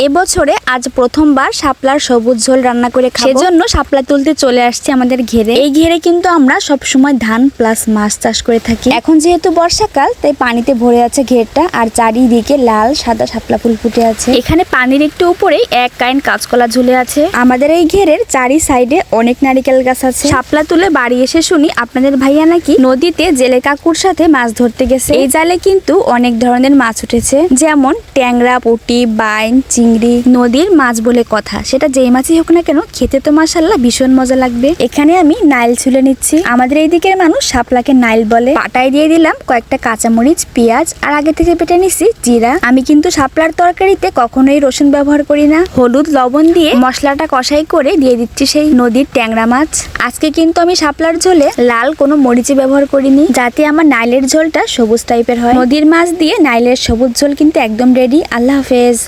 এবছরে আজ প্রথমবার শাপলার সবুজ ঝোল রান্না করে খাবো। সেজন্য শাপলা তুলতে চলে আসছে আমাদের ঘেরে। এই ঘেরে কিন্তু আমরা সব সময় ধান প্লাস মাছ চাষ করে থাকি। এখন যেহেতু বর্ষাকাল তাই পানিতে ভরে আছে ঘেরটা, আর চারিদিকে লাল সাদা শাপলা ফুল ফুটে আছে। এখানে পানির একটু উপরেই এক কাইন কাঁচকলা ঝুলে আছে। আমাদের এই ঘেরের চারি সাইডে অনেক নারিকেল গাছ আছে। শাপলা তুলে বাড়ি এসে শুনি আপনাদের ভাইয়া নাকি নদীতে জেলে কাকুর সাথে মাছ ধরতে গেছে। এই জালে কিন্তু অনেক ধরনের মাছ উঠেছে, যেমন ট্যাংরা, পুঁটি, বাইন, চিংড়ি। নদীর মাছ বলে কথা, সেটা যেই মাছই হোক না কেন খেতে তো মাশাআল্লাহ ভীষণ মজা লাগবে। এখানে আমি নাইল ছুলে নিচ্ছি। আমাদের এই দিকের মানুষ শাপলাকে নাইল বলে। পাটায় দিয়ে দিলাম কয়েকটা কাঁচামরিচ, পেঁয়াজ আর আগে থেকে বেটে নিছি জিরা। আমি কিন্তু শাপলার তরকারিতে কখনোই রসুন ব্যবহার করি না। হলুদ লবণ দিয়ে মশলাটা কষাই করে দিয়ে দিচ্ছি সেই নদীর ট্যাংরা মাছ। আজকে কিন্তু আমি শাপলার ঝোলে লাল কোনো মরিচে ব্যবহার করিনি, যাতে আমার নাইলের ঝোলটা সবুজ টাইপের হয়। নদীর মাছ দিয়ে নাইলের সবুজ ঝোল কিন্তু একদম রেডি। আল্লাহ হাফেজ।